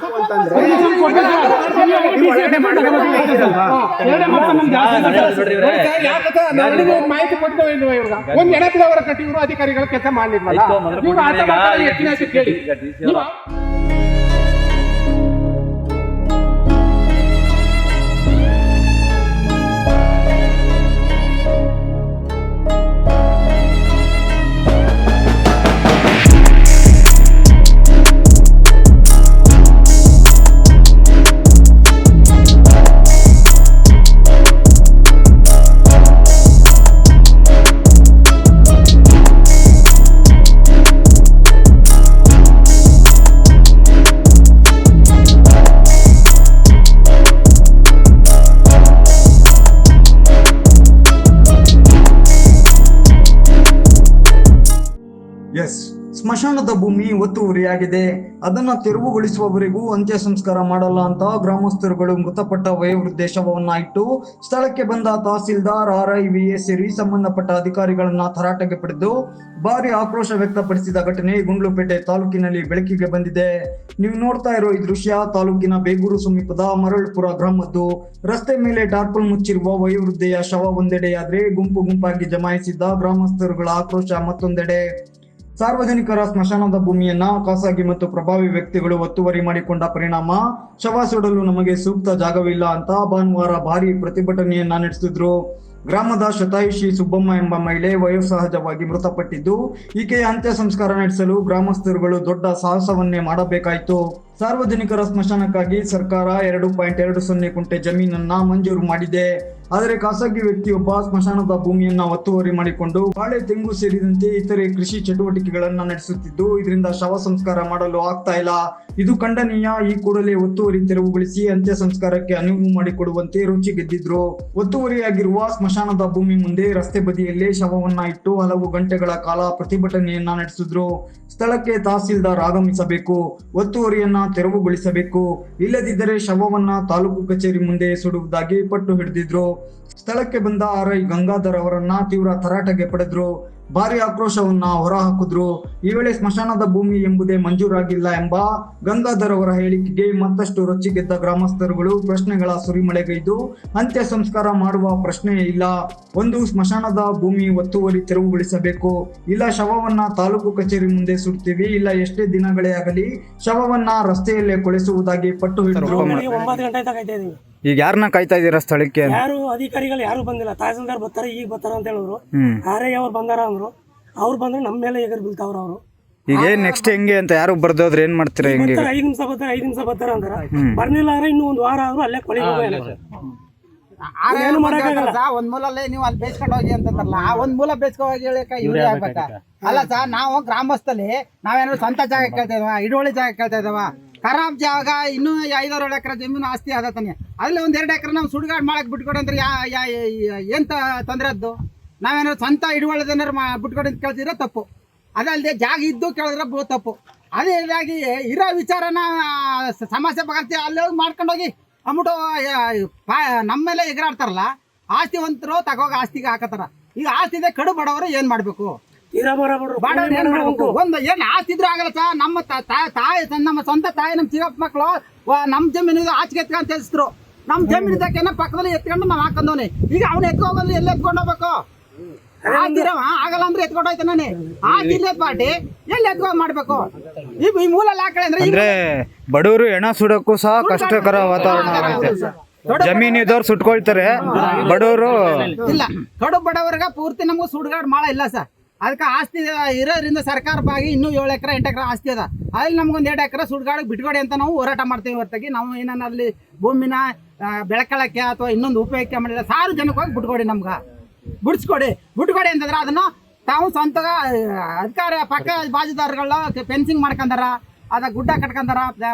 ಮಾಡಬೇಕು ಅಂತಂದ್ರೆ ಮಾಹಿತಿ ಕೊಟ್ಟು ಒಂದ್ ಎಣಪಿದವರ ಕಟ್ಟಿದ್ರು ಅಧಿಕಾರಿಗಳು ಕೆಲಸ ಮಾಡಿದ್ವಲ್ಲ. ಸ್ಮಶಾನದ ಭೂಮಿ ಒತ್ತುವರಿಯಾಗಿದೆ. ಅದನ್ನ ತೆರವುಗೊಳಿಸುವವರೆಗೂ ಅಂತ್ಯ ಸಂಸ್ಕಾರ ಮಾಡಲ್ಲ ಅಂತ ಗ್ರಾಮಸ್ಥರುಗಳು ಮೃತಪಟ್ಟ ವಯೋವೃದ್ಧೆ ಶವವನ್ನ ಇಟ್ಟು ಸ್ಥಳಕ್ಕೆ ಬಂದ ತಹಸೀಲ್ದಾರ್ RIVA ಸೇರಿ ಸಂಬಂಧಪಟ್ಟ ಅಧಿಕಾರಿಗಳನ್ನ ತರಾಟೆಗೆ ಪಡೆದು ಭಾರಿ ಆಕ್ರೋಶ ವ್ಯಕ್ತಪಡಿಸಿದ ಘಟನೆ ಗುಂಡ್ಲುಪೇಟೆ ತಾಲೂಕಿನಲ್ಲಿ ಬೆಳಕಿಗೆ ಬಂದಿದೆ. ನೀವು ನೋಡ್ತಾ ಇರೋ ಈ ದೃಶ್ಯ ತಾಲೂಕಿನ ಬೇಗೂರು ಸಮೀಪದ ಮರಳ್ಪುರ ಗ್ರಾಮದ್ದು. ರಸ್ತೆ ಮೇಲೆ ಟಾರ್ಪಲ್ ಮುಚ್ಚಿರುವ ವಯೋವೃದ್ಧೆಯ ಶವ ಒಂದೆಡೆಯಾದ್ರೆ ಗುಂಪು ಗುಂಪಾಗಿ ಜಮಾಯಿಸಿದ್ದ ಗ್ರಾಮಸ್ಥರುಗಳ ಆಕ್ರೋಶ ಮತ್ತೊಂದೆಡೆ. ಸಾರ್ವಜನಿಕರ ಸ್ಮಶಾನದ ಭೂಮಿಯನ್ನ ಖಾಸಗಿ ಮತ್ತು ಪ್ರಭಾವಿ ವ್ಯಕ್ತಿಗಳು ಒತ್ತುವರಿ ಮಾಡಿಕೊಂಡ ಪರಿಣಾಮ ಶವ ಸುಡಲು ನಮಗೆ ಸೂಕ್ತ ಜಾಗವಿಲ್ಲ ಅಂತ ಭಾನುವಾರ ಭಾರಿ ಪ್ರತಿಭಟನೆಯನ್ನ ನಡೆಸಿದ್ರು. ಗ್ರಾಮದ ಶತಾಯುಷಿ ಸುಬ್ಬಮ್ಮ ಎಂಬ ಮಹಿಳೆ ವಯೋಸಹಜವಾಗಿ ಮೃತಪಟ್ಟಿದ್ದು, ಈಕೆಯ ಅಂತ್ಯ ಸಂಸ್ಕಾರ ನಡೆಸಲು ಗ್ರಾಮಸ್ಥರುಗಳು ದೊಡ್ಡ ಸಾಹಸವನ್ನೇ ಮಾಡಬೇಕಾಯಿತು. ಸಾರ್ವಜನಿಕರ ಸ್ಮಶಾನಕ್ಕಾಗಿ ಸರ್ಕಾರ 2.20 ಕುಂಟೆ ಜಮೀನನ್ನ ಮಂಜೂರು ಮಾಡಿದೆ. ಆದರೆ ಖಾಸಗಿ ವ್ಯಕ್ತಿಯೊಬ್ಬ ಸ್ಮಶಾನದ ಭೂಮಿಯನ್ನ ಒತ್ತುವರಿ ಮಾಡಿಕೊಂಡು ಬಾಳೆ, ತೆಂಗು ಸೇರಿದಂತೆ ಇತರೆ ಕೃಷಿ ಚಟುವಟಿಕೆಗಳನ್ನ ನಡೆಸುತ್ತಿದ್ದು, ಇದರಿಂದ ಶವ ಸಂಸ್ಕಾರ ಮಾಡಲು ಆಗ್ತಾ ಇಲ್ಲ. ಇದು ಖಂಡನೀಯ. ಈ ಕೂಡಲೇ ಒತ್ತುವರಿ ತೆರವುಗೊಳಿಸಿ ಅಂತ್ಯ ಸಂಸ್ಕಾರಕ್ಕೆ ಅನುವು ಮಾಡಿಕೊಡುವಂತೆ ರುಚಿ ಗೆದ್ದಿದ್ರು. ಒತ್ತುವರಿಯಾಗಿರುವ ಸ್ಮಶಾನದ ಭೂಮಿ ಮುಂದೆ ರಸ್ತೆ ಬದಿಯಲ್ಲೇ ಶವವನ್ನ ಇಟ್ಟು ಹಲವು ಗಂಟೆಗಳ ಕಾಲ ಪ್ರತಿಭಟನೆಯನ್ನ ನಡೆಸಿದ್ರು. ಸ್ಥಳಕ್ಕೆ ತಹಸೀಲ್ದಾರ್ ಆಗಮಿಸಬೇಕು, ಒತ್ತುವರಿಯನ್ನ ತೆರವುಗೊಳಿಸಬೇಕು, ಇಲ್ಲದಿದ್ದರೆ ಶವವನ್ನ ತಾಲೂಕು ಕಚೇರಿ ಮುಂದೆ ಸುಡುವುದಾಗಿ ಪಟ್ಟು ಹಿಡಿದಿದ್ರು. ಸ್ಥಳಕ್ಕೆ ಬಂದ RI ಗಂಗಾಧರ್ ಅವರನ್ನ ತೀವ್ರ ತರಾಟೆಗೆ ಪಡೆದ್ರು. ಭಾರಿ ಆಕ್ರೋಶವನ್ನ ಹೊರಹಾಕಿದ್ರು. ಈ ವೇಳೆ ಸ್ಮಶಾನದ ಭೂಮಿ ಎಂಬುದೇ ಮಂಜೂರಾಗಿಲ್ಲ ಎಂಬ ಗಂಗಾಧರ್ ಅವರ ಹೇಳಿಕೆಗೆ ಮತ್ತಷ್ಟು ರೊಚ್ಚಿಗೆದ್ದ ಗ್ರಾಮಸ್ಥರುಗಳು ಪ್ರಶ್ನೆಗಳ ಸುರಿಮಳೆಗೈದು ಅಂತ್ಯ ಸಂಸ್ಕಾರ ಮಾಡುವ ಪ್ರಶ್ನೆಯೇ ಇಲ್ಲ. ಒಂದು, ಸ್ಮಶಾನದ ಭೂಮಿ ಒತ್ತುವರಿ ತೆರವುಗೊಳಿಸಬೇಕು, ಇಲ್ಲ ಶವವನ್ನ ತಾಲೂಕು ಕಚೇರಿ ಮುಂದೆ ಸುಡ್ತೀವಿ, ಇಲ್ಲ ಎಷ್ಟೇ ದಿನಗಳೇ ಆಗಲಿ ಶವವನ್ನ ರಸ್ತೆಯಲ್ಲೇ ಕೊಳೆಸುವುದಾಗಿ ಪಟ್ಟು ಹಿಡಿದ್ರು. 9 ಗಂಟೆ ಕಾಯ್ತಾ ಈಗ ಯಾರನ್ನ ಕಾಯ್ತಾ ಇದೀರಾ ಸ್ಥಳಕ್ಕೆ? ಯಾರು ಅಧಿಕಾರಿಗಳು ಯಾರು ಬಂದಿಲ್ಲ. ತಹಸೀಲ್ದಾರ್ ಬರ್ತಾರೆ, ಈಗ ಬರ್ತಾರ ಅಂತ ಹೇಳಿದ್ರು. RI ಅವ್ರು ಬಂದಾರ ಅಂದ್ರು. ಅವ್ರು ಬಂದ್ರೆ ನಮ್ಮ ಮೇಲೆ ಎಗರ್ ಬೀಳ್ತಾವ್ರ ಅವರು. ಈಗ ನೆಕ್ಸ್ಟ್ ಹೆಂಗೆ ಅಂತ ಯಾರು ಬರ್ದೋದ್ರೆ ಏನ್ ಮಾಡ್ತೀರಾ? ಹೆಂಗೆ 5 ನಿಮಿಷ ಬರ್ತಾರ ಅಂತಾರ. ಬರ್ನಿಲ್ಲ ಅಂದ್ರೆ ಇನ್ನೂ 1 ವಾರ ಆದ್ರೂ ಅಲ್ಲೇ ಕೊಳಿ ಏನು ಮಾಡಕ್ಕಾಗಲ್ಲ. ಒಂದ್ ಮೂಲಲ್ಲೇ ನೀವು ಅಲ್ಲಿ ಬೇಸ್ಕೊಂಡು ಹೋಗಿ ಅಂತಂತಾರಲ್ಲ, ಆ ಒಂದ್ ಮೂಲ ಬೇಸ್ಕೊಂಡು ಹೋಗಿ ಹೇಳಕ ಇವ್ರೇ ಆಗ್ಬೇಕಾ? ಅಲ್ಲ ಸರ್, ನಾವು ಗ್ರಾಮಸ್ಥಲ್ಲಿ ನಾವೇನಾದ್ರು ಸ್ವಂತ ಜಾಗ ಕೇಳ್ತಾ ಇದಾವ, ಹಿಡುವಳಿ ಜಾಗ ಕೇಳ್ತಾ ಇದಾವ? ಖರಾಬ್ ಜಾಗ ಇನ್ನೂ 5-6 ಎಕರೆ ಜಮೀನು ಆಸ್ತಿ ಆದ ತಾನೆ. ಅಲ್ಲಿ 1-2 ಎಕರೆ ನಾವು ಸುಡುಗಾಡು ಮಾಡಕ್ ಬಿಟ್ಕೊಡಿ ಅಂದ್ರೆ ಏನ್ ತೊಂದರೆ ಅದ್ದು? ನಾವೇನಾದ್ರು ಸ್ವಂತ ಹಿಡುವಳಿದೇನಾರು ಬಿಟ್ಕೊಡಿ ಅಂತ ಕೇಳ್ತಿದ್ರೆ ತಪ್ಪು. ಅದಲ್ಲದೆ ಜಾಗ ಇದ್ದು ಕೇಳಿದ್ರೆ ತಪ್ಪು. ಅದೇ ಇದಾಗಿ ಇರೋ ವಿಚಾರನ ಸಮಸ್ಯೆ ಬಗರ್ತಿ ಅಲ್ಲಿ ಹೋಗಿ ಮಾಡ್ಕೊಂಡೋಗಿ ಅಂದ್ಬಿಟ್ಟು ನಮ್ಮ ಮೇಲೆ ಎಗರಾಡ್ತಾರಲ್ಲ. ಆಸ್ತಿವಂತರು ತಗೋಗ ಆಸ್ತಿಗೆ ಹಾಕತ್ತಾರ. ಈಗ ಆಸ್ತಿ ಇದೆ, ಕಡು ಬಡವರು ಏನ್ ಮಾಡ್ಬೇಕು? ಒಂದು ಏನ್ ಆಸ್ತಿ ಇದ್ರೂ ಆಗಲ್ಲ ಸರ್. ನಮ್ಮ ತಾಯಿ, ನಮ್ಮ ಸ್ವಂತ ತಾಯಿ, ನಮ್ಮ ಚಿಕ್ಕಪ್ಪ ಮಕ್ಕಳು ನಮ್ಮ ಜಮೀನು ಆಚೆಗೆ ಎತ್ಕೊಂತ ಎತ್ತಿದ್ರು. ನಮ್ಮ ಜಮೀನು ಇದಕ್ಕೆ ಪಕ್ಕದಲ್ಲಿ ಎತ್ಕೊಂಡು ನಾವು ಹಾಕೊಂಡವನಿ. ಈಗ ಅವ್ನು ಎತ್ಕೋಗಲ್ಲಿ ಎಲ್ಲಿ ಎತ್ಕೊಂಡು ಹೋಗ್ಬೇಕು? ಆಗಲ್ಲ ಅಂದ್ರೆ ಎತ್ಕೊಂಡು ಹೋಯ್ತಾನೆ. ಆಸ್ತಿ ಪಾರ್ಟಿ ಎಲ್ಲಿ ಎತ್ಕೊಂಡು ಮಾಡ್ಬೇಕು? ಈ ಮೂಲಲ್ಲಿ ಹಾಕಳೆ ಅಂದ್ರೆ ಬಡವರು ಹೆಣ ಸುಡಕ್ಕೂ ಸಹ ಕಷ್ಟಕರ ವಾತಾವರಣ. ಜಮೀನಿದವ್ರು ಸುಟ್ಕೊಳ್ತಾರೆ, ಬಡವರು ಇಲ್ಲ. ಕಡು ಬಡವರ್ಗ ಪೂರ್ತಿ ನಮ್ಗೆ ಸುಡುಗಾಡು ಮಾಡ ಇಲ್ಲ ಸರ್. ಅದಕ್ಕೆ ಆಸ್ತಿ ಇರೋದ್ರಿಂದ ಸರ್ಕಾರ ಬಾಗಿ ಇನ್ನೂ 7 ಎಕರೆ 8 ಎಕರೆ ಆಸ್ತಿ ಅದ. ಅಲ್ಲಿ ನಮ್ಗೊಂದು 2 ಎಕರೆ ಸುಡುಗಾಡಿಗೆ ಬಿಟ್ಕೊಡಿ ಅಂತ ನಾವು ಹೋರಾಟ ಮಾಡ್ತೀವಿ ಹೊರತಾಗಿ ನಾವು ಏನಾನ ಅಲ್ಲಿ ಭೂಮಿನ ಬೆಳಕಳಕ್ಕೆ ಅಥವಾ ಇನ್ನೊಂದು ಉಪಯೋಗಕ್ಕೆ ಮಾಡಿಲ್ಲ. ಸಾರ್ವಜನಿಕವಾಗಿ ಬಿಟ್ಕೊಡಿ, ನಮ್ಗೆ ಬಿಡಿಸ್ಕೊಡಿ ಅಂತಂದ್ರೆ ಅದನ್ನು ತಾವು ಸ್ವಂತ ಅಧಿಕಾರ ಪಕ್ಕ ಬಾಜುದಾರಗಳ ಫೆನ್ಸಿಂಗ್ ಮಾಡ್ಕೊಂಡಾರ, ಅದ ಗುಡ್ಡ ಕಟ್ಕೊಂಡಾರ,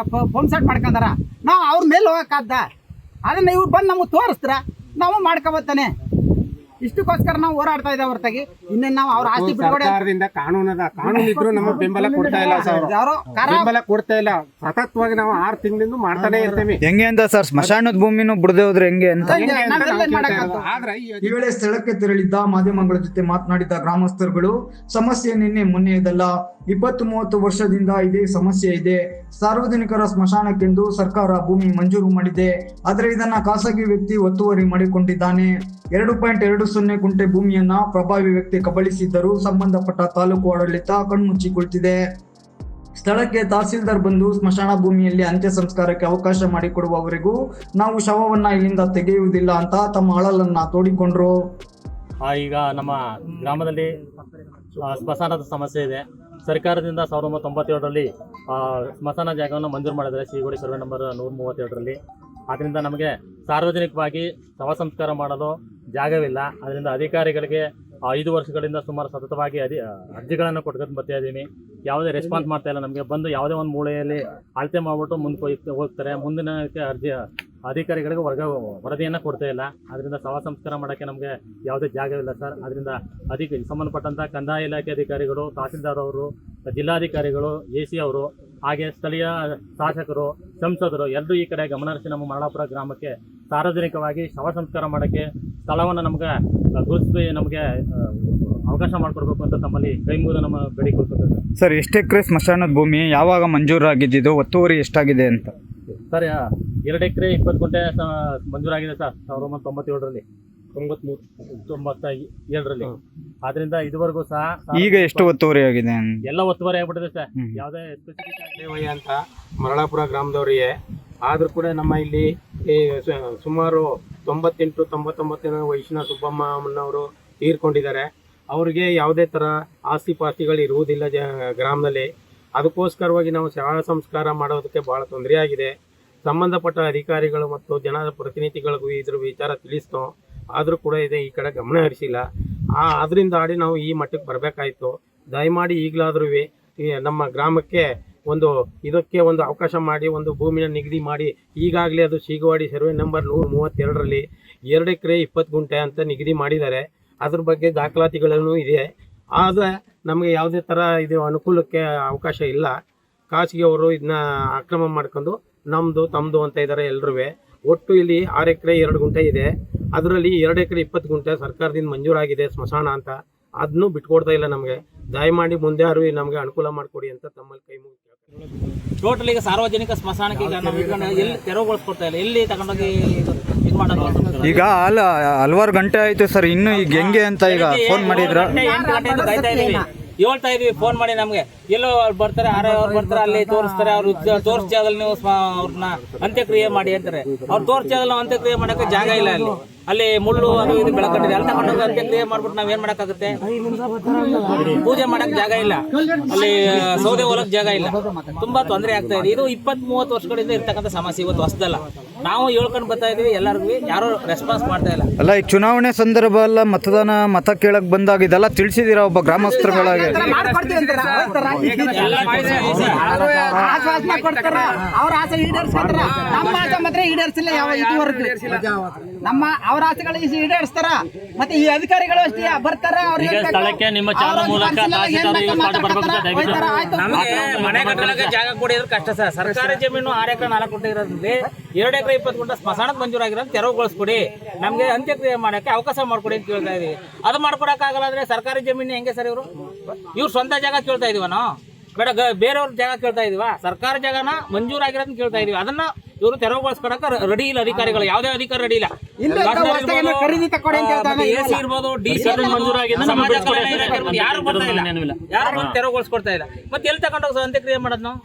ಪಂಪ್ ಸೆಟ್ ಮಾಡ್ಕೊಂಡಾರ. ನಾವು ಅವ್ರ ಮೇಲೆ ಹೋಗಕ್ಕಾದ ಅದನ್ನ ಇವ್ರು ಬಂದು ನಮಗೆ ತೋರಿಸ್ತಾರ, ನಾವು ಮಾಡ್ಕೊಬತ್ತಾನೆ. ಇಷ್ಟಕ್ಕೋಸ್ಕರ ನಾವು ಹೋರಾಡ್ತಾ ಇದ್ದೇವೆ ಹೊರತಾಗಿ ಇನ್ನೇನು ನಾವು ಅವ್ರ ಆಸ್ತಿ ಬಿಡುಗಡೆ ಸರ್ಕಾರದಿಂದ ಕಾನೂನು ಇದ್ರು ನಮಗೆ ಬೆಂಬಲ ಕೊಡ್ತಾ ಇಲ್ಲ ಸರ್. ಯಾರೋ ಬೆಂಬಲ ಕೊಡ್ತಾ ಇಲ್ಲ. ಸತತವಾಗಿ ನಾವು 6 ತಿಂಗಳಿಂದ ಮಾಡ್ತಾನೆ ಇರ್ತೀವಿ. ಹೆಂಗೆ ಅಂತ ಸರ್, ಸ್ಮಶಾನದ ಭೂಮಿನೂ ಬಿಡದೆ ಹೋದ್ರೆ ಹೆಂಗೆ ಅಂತ? ಆದ್ರೆ ಈ ವೇಳೆ ಸ್ಥಳಕ್ಕೆ ತೆರಳಿದ್ದ ಮಾಧ್ಯಮಗಳ ಜೊತೆ ಮಾತನಾಡಿದ ಗ್ರಾಮಸ್ಥರುಗಳು, ಸಮಸ್ಯೆ ನಿನ್ನೆ ಮೊನ್ನೆಯದಲ್ಲ, 20-30 ವರ್ಷದಿಂದ ಇದೇ ಸಮಸ್ಯೆ ಇದೆ. ಸಾರ್ವಜನಿಕರ ಸ್ಮಶಾನಕ್ಕೆಂದು ಸರ್ಕಾರ ಭೂಮಿ ಮಂಜೂರು ಮಾಡಿದೆ, ಆದರೆ ಇದನ್ನ ಖಾಸಗಿ ವ್ಯಕ್ತಿ ಒತ್ತುವರಿ ಮಾಡಿಕೊಂಡಿದ್ದಾನೆ. 2.20 ಗುಂಟೆ ಭೂಮಿಯನ್ನ ಪ್ರಭಾವಿ ವ್ಯಕ್ತಿ ಕಬಳಿಸಿದ್ದರೂ ಸಂಬಂಧಪಟ್ಟ ತಾಲೂಕು ಆಡಳಿತ ಕಣ್ಮುಚ್ಚಿ ಕುಳಿತಿದೆ. ಸ್ಥಳಕ್ಕೆ ತಹಸೀಲ್ದಾರ್ ಬಂದು ಸ್ಮಶಾನ ಭೂಮಿಯಲ್ಲಿ ಅಂತ್ಯ ಸಂಸ್ಕಾರಕ್ಕೆ ಅವಕಾಶ ಮಾಡಿಕೊಡುವವರೆಗೂ ನಾವು ಶವವನ್ನ ಇಲ್ಲಿಂದ ತೆಗೆಯುವುದಿಲ್ಲ ಅಂತ ತಮ್ಮ ಅಳಲನ್ನ ತೋಡಿಕೊಂಡ್ರು. ಈಗ ನಮ್ಮ ಗ್ರಾಮದಲ್ಲಿ ಸ್ಮಶಾನದ ಸಮಸ್ಯೆ ಇದೆ. ಸರ್ಕಾರದಿಂದ 1997ರಲ್ಲಿ ಸ್ಮಶಾನ ಜಾಗವನ್ನು ಮಂಜೂರು ಮಾಡಿದ್ದಾರೆ, ಶ್ರೀಗೋಡಿ ಸರ್ವೆ ನಂಬರ್ 132ರಲ್ಲಿ. ಆದ್ದರಿಂದ ನಮಗೆ ಸಾರ್ವಜನಿಕವಾಗಿ ಶವ ಸಂಸ್ಕಾರ ಮಾಡಲು ಜಾಗವಿಲ್ಲ. ಅದರಿಂದ ಅಧಿಕಾರಿಗಳಿಗೆ 5 ವರ್ಷಗಳಿಂದ ಸುಮಾರು ಸತತವಾಗಿ ಅರ್ಜಿಗಳನ್ನು ಕೊಟ್ಕೊಂಡು ಬರ್ತಾ ಇದ್ದೀನಿ. ಯಾವುದೇ ರೆಸ್ಪಾನ್ಸ್ ಮಾಡ್ತಾ ಇಲ್ಲ. ನಮಗೆ ಬಂದು ಯಾವುದೇ ಒಂದು ಮೂಲೆಯಲ್ಲಿ ಅಳತೆ ಮಾಡಿಬಿಟ್ಟು ಮುಂದೆ ಹೋಗ್ತಾರೆ. ಮುಂದಿನ ಅಧಿಕಾರಿಗಳಿಗೆ ವರದಿಯನ್ನು ಕೊಡ್ತಾ ಇಲ್ಲ. ಅದರಿಂದ ಶವ ಸಂಸ್ಕಾರ ಮಾಡೋಕ್ಕೆ ನಮಗೆ ಯಾವುದೇ ಜಾಗವಿಲ್ಲ ಸರ್. ಅದರಿಂದ ಸಂಬಂಧಪಟ್ಟಂಥ ಕಂದಾಯ ಇಲಾಖೆ ಅಧಿಕಾರಿಗಳು, ತಹಸೀಲ್ದಾರ್ ಅವರು, ಜಿಲ್ಲಾಧಿಕಾರಿಗಳು, AC ಅವರು, ಹಾಗೆ ಸ್ಥಳೀಯ ಶಾಸಕರು, ಸಂಸದರು ಎಲ್ಲರೂ ಈ ಕಡೆ ಗಮನಹರಿಸಿ ನಮ್ಮ ಮರಳಾಪುರ ಗ್ರಾಮಕ್ಕೆ ಸಾರ್ವಜನಿಕವಾಗಿ ಶವ ಸಂಸ್ಕಾರ ಮಾಡೋಕ್ಕೆ ಸ್ಥಳವನ್ನು ನಮಗೆ ಗುರುತಿಸಿ ನಮಗೆ ಅವಕಾಶ ಮಾಡಿಕೊಡ್ಬೇಕು ಅಂತ ತಮ್ಮಲ್ಲಿ ಕೈ ಮುಗಿದು ನಮ್ಮ ಬೇಡಿಕೊಳ್ತೇವೆ ಸರ್. ಎಷ್ಟು ಎಕರೆ ಸ್ಮಶಾನದ ಭೂಮಿ ಯಾವಾಗ ಮಂಜೂರಾಗಿದ್ದು, ಒತ್ತುವರಿ ಎಷ್ಟಾಗಿದೆ ಅಂತ? ಸರ್ 2 ಎಕರೆ 20 ಗುಂಟೆ ಮಂಜೂರಾಗಿದೆ ಸರ್ 1997ರಲ್ಲಿ, 97ರಲ್ಲಿ. ಆದ್ರಿಂದ ಇದುವರೆಗೂ ಸಹ ಈಗ ಎಷ್ಟು ಒತ್ತುವರಿ ಆಗಿದೆ? ಎಲ್ಲ ಒತ್ತುವರಿ ಆಗ್ಬಿಟ್ಟಿದೆ ಸರ್. ಯಾವುದೇ ದೇವಯ್ಯ ಅಂತ ಮರಳಾಪುರ ಗ್ರಾಮದವರಿಗೆ. ಆದ್ರೂ ಕೂಡ ನಮ್ಮ ಇಲ್ಲಿ ಸುಮಾರು 98-99 ವಯಸ್ಸಿನ ಸುಬ್ಬಮ್ಮನವರು ತೀರ್ಕೊಂಡಿದ್ದಾರೆ. ಅವ್ರಿಗೆ ಯಾವುದೇ ಥರ ಆಸ್ತಿ ಪಾಸ್ತಿಗಳು ಇರುವುದಿಲ್ಲ ಗ್ರಾಮದಲ್ಲಿ. ಅದಕ್ಕೋಸ್ಕರವಾಗಿ ನಾವು ಶವ ಸಂಸ್ಕಾರ ಮಾಡೋದಕ್ಕೆ ಭಾಳ ತೊಂದರೆಯಾಗಿದೆ. ಸಂಬಂಧಪಟ್ಟ ಅಧಿಕಾರಿಗಳು ಮತ್ತು ಜನರ ಪ್ರತಿನಿಧಿಗಳಿಗೂ ಇದ್ರ ವಿಚಾರ ತಿಳಿಸ್ತೋ, ಆದರೂ ಕೂಡ ಈ ಕಡೆ ಗಮನ ಹರಿಸಿಲ್ಲ. ಅದರಿಂದ ನಾವು ಈ ಮಟ್ಟಕ್ಕೆ ಬರಬೇಕಾಯಿತು. ದಯಮಾಡಿ ಈಗಲಾದ್ರೂ ನಮ್ಮ ಗ್ರಾಮಕ್ಕೆ ಇದಕ್ಕೆ ಒಂದು ಅವಕಾಶ ಮಾಡಿ, ಒಂದು ಭೂಮಿನ ನಿಗದಿ ಮಾಡಿ. ಈಗಾಗಲೇ ಅದು ಶ್ರೀಗೋಡಿ ಸರ್ವೆ ನಂಬರ್ 132ರಲ್ಲಿ 2 ಎಕರೆ 20 ಗುಂಟೆ ಅಂತ ನಿಗದಿ ಮಾಡಿದ್ದಾರೆ. ಅದ್ರ ಬಗ್ಗೆ ದಾಖಲಾತಿಗಳೂ ಇದೆ. ಆದರೆ ನಮಗೆ ಯಾವುದೇ ಥರ ಇದು ಅನುಕೂಲಕ್ಕೆ ಅವಕಾಶ ಇಲ್ಲ. ಖಾಸಗಿಯವರು ಇದನ್ನ ಅಕ್ರಮ ಮಾಡ್ಕೊಂಡು ನಮ್ಮದು ತಮ್ಮದು ಅಂತ ಇದ್ದಾರೆ ಎಲ್ಲರೂ. ಒಟ್ಟು ಇಲ್ಲಿ 6 ಎಕರೆ 2 ಗುಂಟೆ ಇದೆ. ಅದರಲ್ಲಿ 2 ಎಕರೆ 20 ಗುಂಟೆ ಸರ್ಕಾರದಿಂದ ಮಂಜೂರಾಗಿದೆ ಸ್ಮಶಾನ ಅಂತ. ಅದನ್ನು ಬಿಟ್ಕೊಡ್ತಾ ಇಲ್ಲ ನಮಗೆ. ದಯಮಾಡಿ ಮುಂದೆ ಯಾರು ನಮಗೆ ಅನುಕೂಲ ಮಾಡಿಕೊಡಿ ಅಂತ ತಮ್ಮಲ್ಲಿ ಕೈ ಮುಗಿ ಟೋಟಲ್ ಈಗ ಸಾರ್ವಜನಿಕ ಸ್ಮಶಾನಕ್ಕೆ ಈಗ ನಾವು ಎಲ್ಲಿ ತೆರವುಗೊಳಿಸ್ಕೊಡ್ತಾ ಇಲ್ಲ, ಎಲ್ಲಿ ತಗೊಂಡೋಗಿ ಇದು ಮಾಡೋದು. ಈಗ ಹಲವಾರು ಗಂಟೆ ಆಯ್ತು ಸರ್, ಇನ್ನು ಈಗ ಹೆಂಗೆ ಅಂತ ಈಗ ಫೋನ್ ಮಾಡಿದ್ರ? 8 ಗಂಟೆಯಿಂದ ಕಾಯ್ತಾ ಇದೀವಿ, ಹೇಳ್ತಾ ಇದೀವಿ ಫೋನ್ ಮಾಡಿ. ನಮ್ಗೆ ಎಲ್ಲೋ ಬರ್ತಾರೆ, ಅವ್ರು ಬರ್ತಾರೆ, ಅಲ್ಲಿ ತೋರಿಸ್ತಾರೆ. ಅವ್ರು ತೋರಿಸ್ ಜಾಗದಲ್ಲಿ ನೀವು ಅವ್ರನ್ನ ಅಂತ್ಯಕ್ರಿಯೆ ಮಾಡಿ ಅಂತಾರೆ. ಅವ್ರು ತೋರಿಸ್ ಜಾಗದಲ್ಲಿ ನಾವು ಅಂತ್ಯಕ್ರಿಯೆ ಮಾಡೋಕೆ ಜಾಗ ಇಲ್ಲ. ಅಲ್ಲಿ ಮುಳ್ಳು ಅದು ಇದು ಬೆಳಕಟ್ಟಿದೆ. ಅಲ್ಲಿ ತಗೊಂಡೋಗಿ ಅಂತ್ಯಕ್ರಿಯೆ ಮಾಡ್ಬಿಟ್ಟು ನಾವೇನ್ ಮಾಡಕ್ಕಾಗುತ್ತೆ? ಪೂಜೆ ಮಾಡಕ್ ಜಾಗ ಇಲ್ಲ, ಅಲ್ಲಿ ಸೌದೆ ಹೊಲಕ್ ಜಾಗ ಇಲ್ಲ. ತುಂಬಾ ತೊಂದರೆ ಆಗ್ತಾ ಇದೆ. ಇದು 20-30 ವರ್ಷಗಳಿಂದ ಇರ್ತಕ್ಕಂಥ ಸಮಸ್ಯೆ, ಇವತ್ತು ಹೊಸದಲ್ಲ. ನಾವು ಹೇಳ್ಕೊಂಡು ಬರ್ತಾ ಇದೀವಿ, ಎಲ್ಲರಿಗೂ ಯಾರು ರೆಸ್ಪಾನ್ಸ್ ಮಾಡ್ತಾ ಇಲ್ಲ. ಅಲ್ಲ, ಈ ಚುನಾವಣೆ ಸಂದರ್ಭ ಎಲ್ಲ ಮತ ಕೇಳಕ್ ಬಂದಾಗ ಇದೆಲ್ಲ ತಿಳಿಸಿದಿರ ಒಬ್ಬ ಗ್ರಾಮಸ್ಥರುಗಳಾಗಿ? ಅವ್ರ ಆಸೆ ಈಡೇರಿಸ್ತಾರ, ನಮ್ಮ ಆಸೆ ಮಾತ್ರ ಈಡೇರಿಸಿಲ್ಲ. ನಮ್ಮ ಅವ್ರ ಆಸೆಗಳು ಈಡೇರಿಸ್ತಾರ. ಮತ್ತೆ ಈ ಅಧಿಕಾರಿಗಳು ಅಷ್ಟೇ ಬರ್ತಾರ. ಸ್ಥಳಕ್ಕೆ ನಿಮ್ಮ ಚಾನಲ್ ಮೂಲಕ ನಮಗೆ ಮನೆ ಕಟ್ಟಲಕ್ಕೆ ಜಾಗ ಕೊಡಿದ್ರೆ ಕಷ್ಟ ಸರ್. ಸರ್ಕಾರಿ ಜಮೀನು 6 ಎಕರೆ 4 ಗುಂಟೆ ಇರೋದ್ರಲ್ಲಿ 2 ಎಕರೆ 20 ಗುಂಟೆ ಸ್ಮಶಾನಕ್ಕೆ ಮಂಜೂರಾಗಿರೋದು ತೆರವುಗೊಳಿಸ್ಕೊಡಿ, ನಮಗೆ ಅಂತ್ಯಕ್ರಿಯೆ ಮಾಡಕ್ಕೆ ಅವಕಾಶ ಮಾಡ್ಕೊಡಿ ಅಂತ ಕೇಳ್ತಾ ಇದೀವಿ. ಅದು ಮಾಡ್ಕೊಡಕ್ಕಾಗಲ್ಲ ಅಂದ್ರೆ ಸರ್ಕಾರಿ ಜಮೀನು ಹೆಂಗೆ ಸರ್? ಇವ್ರು ಸ್ವಂತ ಜಾಗ ಕೇಳ್ತಾ ಇದೀವ ನಾವು, ಬೇಡ ಬೇರೆಯವ್ರ ಜಾಗ ಕೇಳ್ತಾ ಇದೀವ. ಸರ್ಕಾರ ಜಾಗನ ಮಂಜೂರಾಗಿರೋದನ್ನ ಕೇಳ್ತಾ ಇದೀವಿ. ಅದನ್ನ ಇವರು ತೆರವುಗೊಳಿಸ್ಕೊಡಕ ರೆಡಿ ಇಲ್ಲ ಅಧಿಕಾರಿಗಳು. ಯಾವುದೇ ಅಧಿಕಾರಿ ರೆಡಿ ಇಲ್ಲ. AC ಇರ್ಬೋದು, DC ಮಂಜೂರಾಗಿದೆ, ಯಾರು ಬರ್ತಾ ಇಲ್ಲ, ಯಾರು ಬಂದು ತೆರವುಗೊಳಿಸ್ಕೊಡ್ತಾ ಇಲ್ಲ. ಮತ್ತೆ ಎಲ್ಲಿ ತಗೊಂಡೋಗಿ ಅಂತ್ಯಕ್ರಿಯೆ ಮಾಡೋದು ನಾವು?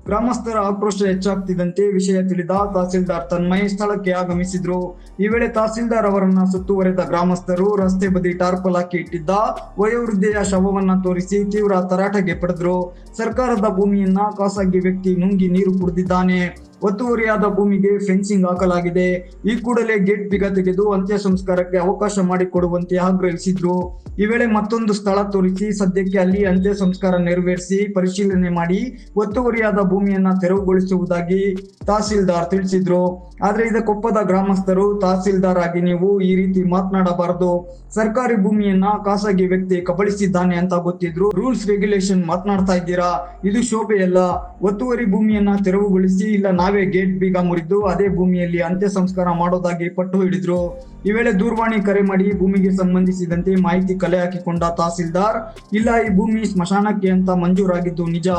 ಗ್ರಾಮಸ್ಥರ ಆಕ್ರೋಶ ಹೆಚ್ಚಾಗ್ತಿದ್ದಂತೆ ವಿಷಯ ತಿಳಿದ ತಹಸೀಲ್ದಾರ್ ತನ್ಮಯ್ ಸ್ಥಳಕ್ಕೆ ಆಗಮಿಸಿದ್ರು. ಈ ವೇಳೆ ತಹಸೀಲ್ದಾರ್ ಅವರನ್ನ ಸುತ್ತುವರೆದ ಗ್ರಾಮಸ್ಥರು ರಸ್ತೆ ಬದಿ ಟಾರ್ಪಲ್ ಹಾಕಿ ಇಟ್ಟಿದ್ದ ವಯೋವೃದ್ಧೆಯ ಶವವನ್ನ ತೋರಿಸಿ ತೀವ್ರ ತರಾಟೆಗೆ ಪಡೆದ್ರು. ಸರ್ಕಾರದ ಭೂಮಿಯನ್ನ ಖಾಸಗಿ ವ್ಯಕ್ತಿ ನುಂಗಿ ನೀರು ಕುಡಿದಿದ್ದಾನೆ, ಒತ್ತುವರಿಯಾದ ಭೂಮಿಗೆ ಫೆನ್ಸಿಂಗ್ ಹಾಕಲಾಗಿದೆ. ಈ ಕೂಡಲೇ ಗೇಟ್ ಬೀಗ ತೆಗೆದು ಅಂತ್ಯ ಸಂಸ್ಕಾರಕ್ಕೆ ಅವಕಾಶ ಮಾಡಿಕೊಡುವಂತೆ ಆಗ್ರಹಿಸಿದ್ರು. ಈ ವೇಳೆ ಮತ್ತೊಂದು ಸ್ಥಳ ತೋರಿಸಿ ಸದ್ಯಕ್ಕೆ ಅಲ್ಲಿ ಅಂತ್ಯ ಸಂಸ್ಕಾರ ನೆರವೇರಿಸಿ ಪರಿಶೀಲನೆ ಮಾಡಿ ಒತ್ತುವರಿಯಾದ ಭೂಮಿಯನ್ನ ತೆರವುಗೊಳಿಸುವುದಾಗಿ ತಹಸೀಲ್ದಾರ್ ತಿಳಿಸಿದ್ರು. ಆದ್ರೆ ಇದಕ್ಕೊಪ್ಪದ ಗ್ರಾಮಸ್ಥರು, ತಹಸೀಲ್ದಾರ್ ಆಗಿ ನೀವು ಈ ರೀತಿ ಮಾತನಾಡಬಾರದು, ಸರ್ಕಾರಿ ಭೂಮಿಯನ್ನ ಖಾಸಗಿ ವ್ಯಕ್ತಿ ಕಬಳಿಸಿದ್ದಾನೆ ಅಂತ ಗೊತ್ತಿದ್ರು ರೂಲ್ಸ್ ರೆಗ್ಯುಲೇಷನ್ ಮಾತನಾಡ್ತಾ ಇದ್ದೀರಾ, ಇದು ಶೋಭೆಯಲ್ಲ. ಒತ್ತುವರಿ ಭೂಮಿಯನ್ನ ತೆರವುಗೊಳಿಸಿ, ಇಲ್ಲ ನಾವೇ ಗೇಟ್ ಬೀಗ ಮುರಿದು ಅದೇ ಭೂಮಿಯಲ್ಲಿ ಅಂತ್ಯ ಸಂಸ್ಕಾರ ಮಾಡೋದಾಗಿ ಪಟ್ಟು ಹಿಡಿದ್ರು. ಈ ವೇಳೆ ದೂರವಾಣಿ ಕರೆ ಮಾಡಿ ಭೂಮಿಗೆ ಸಂಬಂಧಿಸಿದಂತೆ ಮಾಹಿತಿ ಕಲೆ ಹಾಕಿಕೊಂಡ ತಹಸೀಲ್ದಾರ್, ಇಲ್ಲ ಈ ಭೂಮಿ ಸ್ಮಶಾನಕ್ಕೆ ಅಂತ ಮಂಜೂರಾಗಿದ್ದು ನಿಜ,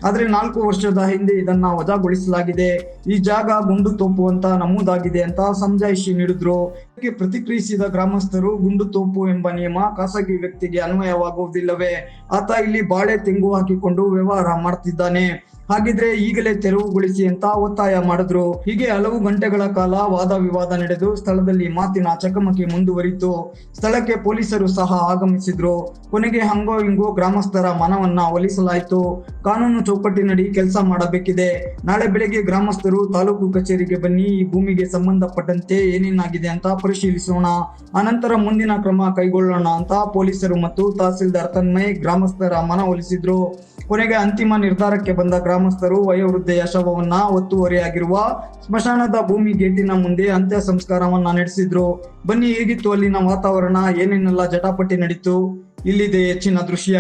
ಆದ್ರೆ 4 ವರ್ಷದ ಹಿಂದೆ ಇದನ್ನ ವಜಾಗೊಳಿಸಲಾಗಿದೆ, ಈ ಜಾಗ ಗುಂಡು ತೋಪು ಅಂತ ನಮೂದಾಗಿದೆ ಅಂತ ಸಮಜಾಯಿಷಿ ನೀಡಿದ್ರು. ಇದಕ್ಕೆ ಪ್ರತಿಕ್ರಿಯಿಸಿದ ಗ್ರಾಮಸ್ಥರು, ಗುಂಡು ತೋಪು ಎಂಬ ನಿಯಮ ಖಾಸಗಿ ವ್ಯಕ್ತಿಗೆ ಅನ್ವಯವಾಗುವುದಿಲ್ಲವೇ, ಆತ ಇಲ್ಲಿ ಬಾಳೆ ತೆಂಗು ಹಾಕಿಕೊಂಡು ವ್ಯವಹಾರ ಮಾಡ್ತಿದ್ದಾನೆ, ಹಾಗಿದ್ರೆ ಈಗಲೇ ತೆರವುಗೊಳಿಸಿ ಅಂತ ಒತ್ತಾಯ ಮಾಡಿದ್ರು. ಹೀಗೆ ಹಲವು ಗಂಟೆಗಳ ಕಾಲ ವಾದ ವಿವಾದ ನಡೆದು ಸ್ಥಳದಲ್ಲಿ ಮಾತಿನ ಚಕಮಕಿ ಮುಂದುವರಿತು. ಸ್ಥಳಕ್ಕೆ ಪೊಲೀಸರು ಸಹ ಆಗಮಿಸಿದ್ರು. ಕೊನೆಗೆ ಹಂಗೋ ಹಿಂಗೋ ಗ್ರಾಮಸ್ಥರ ಮನವನ್ನ ಒಲಿಸಲಾಯಿತು. ಕಾನೂನು ಚೌಕಟ್ಟಿನಡಿ ಕೆಲಸ ಮಾಡಬೇಕಿದೆ. ನಾಳೆ ಬೆಳಗ್ಗೆ ಗ್ರಾಮಸ್ಥರು ತಾಲೂಕು ಕಚೇರಿಗೆ ಬನ್ನಿ, ಈ ಭೂಮಿಗೆ ಸಂಬಂಧಪಟ್ಟಂತೆ ಏನೇನಾಗಿದೆ ಅಂತ ಪರಿಶೀಲಿಸೋಣ, ಅನಂತರ ಮುಂದಿನ ಕ್ರಮ ಕೈಗೊಳ್ಳೋಣ ಅಂತ ಪೊಲೀಸರು ಮತ್ತು ತಹಸೀಲ್ದಾರ್ ತನ್ಮಯ್ ಗ್ರಾಮಸ್ಥರ ಮನ ಒಲಿಸಿದ್ರು. ಕೊನೆಗೆ ಅಂತಿಮ ನಿರ್ಧಾರಕ್ಕೆ ಬಂದ ಗ್ರಾಮಸ್ಥರು ವಯೋವೃದ್ಧೆಯ ಶವವನ್ನ ಒತ್ತುವರಿಯಾಗಿರುವ ಸ್ಮಶಾನದ ಭೂಮಿ ಗೇಟಿನ ಮುಂದೆ ಅಂತ್ಯ ಸಂಸ್ಕಾರವನ್ನ ನಡೆಸಿದ್ರು. ಬನ್ನಿ, ಹೇಗಿತ್ತು ಅಲ್ಲಿನ ವಾತಾವರಣ, ಏನೇನೆಲ್ಲ ಜಟಾಪಟಿ ನಡೀತು, ಇಲ್ಲಿದೆ ಹೆಚ್ಚಿನ ದೃಶ್ಯ.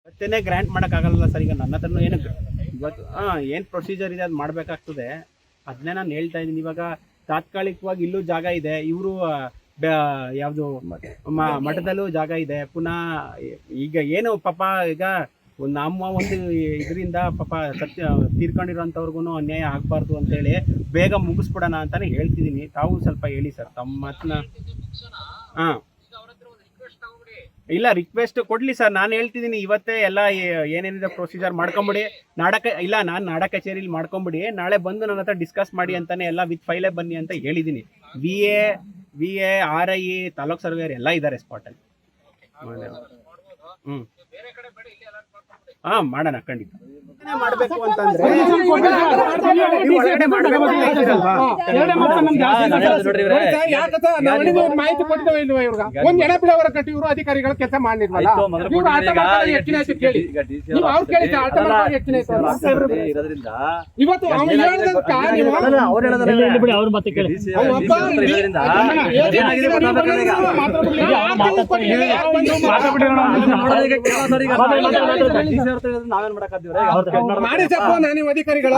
ಮತ್ತೇನೆ ಗ್ರ್ಯಾಂಟ್ ಮಾಡೋಕ್ಕಾಗಲ್ಲ ಸರ್. ಈಗ ನನ್ನ ಹತ್ರನೂ ಏನು ಇವತ್ತು ಏನು ಪ್ರೊಸೀಜರ್ ಇದೆ ಅದು ಮಾಡಬೇಕಾಗ್ತದೆ. ಅದನ್ನೇ ನಾನು ಹೇಳ್ತಾ ಇದ್ದೀನಿ. ಇವಾಗ ತಾತ್ಕಾಲಿಕವಾಗಿ ಇಲ್ಲೂ ಜಾಗ ಇದೆ, ಇವರು ಯಾವುದು ಮಠದಲ್ಲೂ ಜಾಗ ಇದೆ. ಪುನಃ ಈಗ ಏನು ಪಾಪ ಈಗ ನಮ್ಮ ಒಂದು ಇದರಿಂದ ಪಾಪ ತೀರ್ಕೊಂಡಿರೋಂಥವ್ರಿಗೂ ಅನ್ಯಾಯ ಆಗಬಾರ್ದು ಅಂತೇಳಿ ಬೇಗ ಮುಗಿಸ್ಬಿಡೋಣ ಅಂತಾನೆ ಹೇಳ್ತಿದ್ದೀನಿ. ತಾವು ಸ್ವಲ್ಪ ಹೇಳಿ ಸರ್ ತಮ್ಮ ಮಾತನ್ನ. ಹಾಂ, ಇಲ್ಲ ರಿಕ್ವೆಸ್ಟ್ ಕೊಡ್ಲಿ ಸರ್, ನಾನು ಹೇಳ್ತಿದ್ದೀನಿ ಇವತ್ತೇ ಎಲ್ಲ ಏನೇನಿದೆ ಪ್ರೊಸೀಜರ್ ಮಾಡ್ಕೊಂಬಿಡಿ. ನಾನು ನಾಡ ಕಚೇರಿಲಿ ಮಾಡ್ಕೊಂಬಿಡಿ, ನಾಳೆ ಬಂದು ನನ್ನ ಹತ್ರ ಡಿಸ್ಕಸ್ ಮಾಡಿ ಅಂತಾನೆ ಎಲ್ಲ ವಿತ್ ಫೈಲೇ ಬನ್ನಿ ಅಂತ ಹೇಳಿದ್ದೀನಿ. V A RI taluk surveyor ಎಲ್ಲ ಇದ್ದಾರೆ ಸ್ಪಾಟಲ್ಲಿ. ಮಾಡೋಣ ಖಂಡಿತ. ಮಾಡಬೇಕು ಅಂತಂದ್ರೆ ಮಾಹಿತಿ ಕೊಟ್ಟಿದ್ದೇವೆ ಇಲ್ವಾ ಇವ್ರಿಗೆ? ಒಂದ್ ಎಡ ಬಿಡವರ ಕಟ್ಟಿ ಇವರು ಅಧಿಕಾರಿಗಳು ಕೆಲಸ ಮಾಡಿಲ್ವಲ್ಲ, ಇವ್ರು ಆಟ ಮಾಡ್ತಾರೆ. ಹೆಚ್ಚಿನ ಆಯ್ತು ಕೇಳಿ, ನೀವು ಅವ್ರು ಕೇಳಿದ್ರೆ ಆಟ ಮಾಡ್ತಾರೆ. ಹೆಚ್ಚಿನ ಆಯ್ತು ಇವತ್ತು ಅವ್ರು ಮತ್ತೆ ಕೇಳಿ ನೀವು ಅಧಿಕಾರಿಗಳು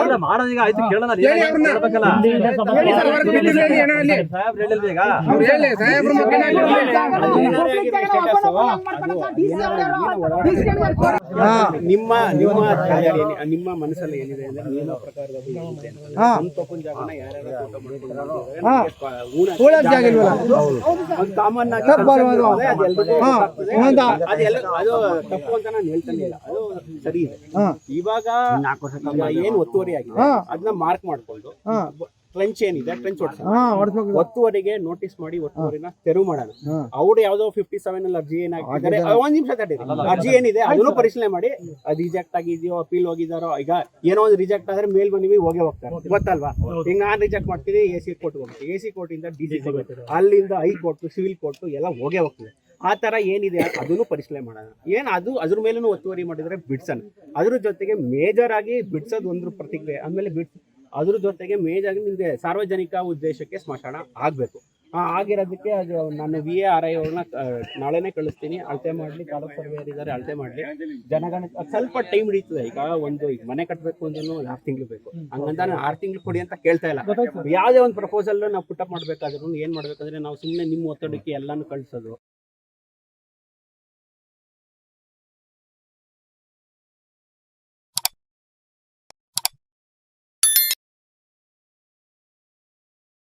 ನಿಮ್ಮ ಮನಸ್ಸಲ್ಲಿ ಏನಿದೆ ಅಂದ್ರೆ ನಿಯಮ ಪ್ರಕಾರದ ಜಾಗನ ಯಾರ್ಯಾರು ಕಾಮನ್ ಆಗಿ ಅದು ತಪ್ಪು ಅಂತ ನಾನು ಹೇಳ್ತಾನೆ ಇಲ್ಲ, ಅದು ಸರಿ ಇದೆ. ಇವಾಗ ಏನ್ ಒತ್ತುವರಿ ಆಗಿದೆ ಅದನ್ನ ಮಾರ್ಕ್ ಮಾಡ್ಕೊಂಡು ಟ್ರೆಂಚ್ ಏನಿದೆ ಟ್ರೆಂಚ್ ಒತ್ತುವರಿಗೆ ನೋಟಿಸ್ ಮಾಡಿ ಒತ್ತುವರಿನ ತೆರವು ಮಾಡೋಣ. ಅವ್ರು ಯಾವ್ದೋ 57 ಅಲ್ಲಿ ಅರ್ಜಿ ಏನಾಗಿದ್ದಾರೆ, ಒಂದ್ ನಿಮಿಷ ತಡೀರಿ, ಅರ್ಜಿ ಏನಿದೆ ಅದನ್ನು ಪರಿಶೀಲನೆ ಮಾಡಿ ಅದು ರಿಜೆಕ್ಟ್ ಆಗಿದೆಯೋ ಅಪೀಲ್ ಹೋಗಿದಾರೋ. ಈಗ ಏನೋ ಒಂದು ರಿಜೆಕ್ಟ್ ಆದ್ರೆ ಮೇಲ್ ಬಂದಿವಿ ಹೋಗೇ ಹೋಗ್ತಾರೆ, ಗೊತ್ತಲ್ವಾ? ಈಗ ನಾನು ರಿಜೆಕ್ಟ್ ಮಾಡ್ತೀನಿ, AC ಕೋರ್ಟ್ ಹೋಗ್ತೀವಿ, AC ಕೋರ್ಟ್ ಇಂದ DC ಅಲ್ಲಿಂದ ಹೈಕೋರ್ಟ್, ಸಿವಿಲ್ ಕೋರ್ಟ್ ಎಲ್ಲ ಹೋಗೇ ಹೋಗ್ತದೆ. ಆ ತರ ಏನಿದೆ ಅದನ್ನು ಪರಿಶೀಲನೆ ಮಾಡೋಣ. ಏನ್ ಅದು ಅದ್ರ ಮೇಲೂ ಒತ್ತುವರಿ ಮಾಡಿದ್ರೆ ಬಿಡ್ಸೋಣ. ಅದ್ರ ಜೊತೆಗೆ ಮೇಜರ್ ಆಗಿ ಬಿಡ್ಸೋದು ಒಂದು ಪ್ರತಿಕ್ರಿಯೆ, ಆಮೇಲೆ ಅದ್ರ ಜೊತೆಗೆ ಮೇಜರ್ ಆಗಿ ನಿಮ್ಗೆ ಸಾರ್ವಜನಿಕ ಉದ್ದೇಶಕ್ಕೆ ಸ್ಮಶಾನ ಆಗ್ಬೇಕು. ಆಗಿರೋದಕ್ಕೆ ಅದು ನಾನು VA RI ಅವ್ರನ್ನ ನಾಳೆನೇ ಕಳಿಸ್ತೀನಿ. ಅಳತೆ ಮಾಡ್ಲಿ, ತಾಲೂಕ್ ಸರ್ವೇಯರ್ ಇದ್ದಾರೆ ಅಳತೆ ಮಾಡ್ಲಿ. ಜನಗಣ ಸ್ವಲ್ಪ ಟೈಮ್ ಹಿಡಿತದೆ. ಈಗ ಮನೆ ಕಟ್ಟಬೇಕು ಅಂದ್ರೂ 6 ತಿಂಗಳು ಬೇಕು. ಹಂಗಂತ ನಾನು 6 ತಿಂಗಳು ಕೊಡಿ ಅಂತ ಕೇಳ್ತಾ ಇಲ್ಲ. ಯಾವುದೇ ಒಂದು ಪ್ರಪೋಸಲ್ ನಾವು ಪುಟಪ್ ಮಾಡ್ಬೇಕಾದ್ರೂ ಏನ್ ಮಾಡ್ಬೇಕಂದ್ರೆ ನಾವು ಸುಮ್ಮನೆ ನಿಮ್ಮ ಒತ್ತಡಕ್ಕೆ ಎಲ್ಲಾನು ಕಳ್ಸೋದು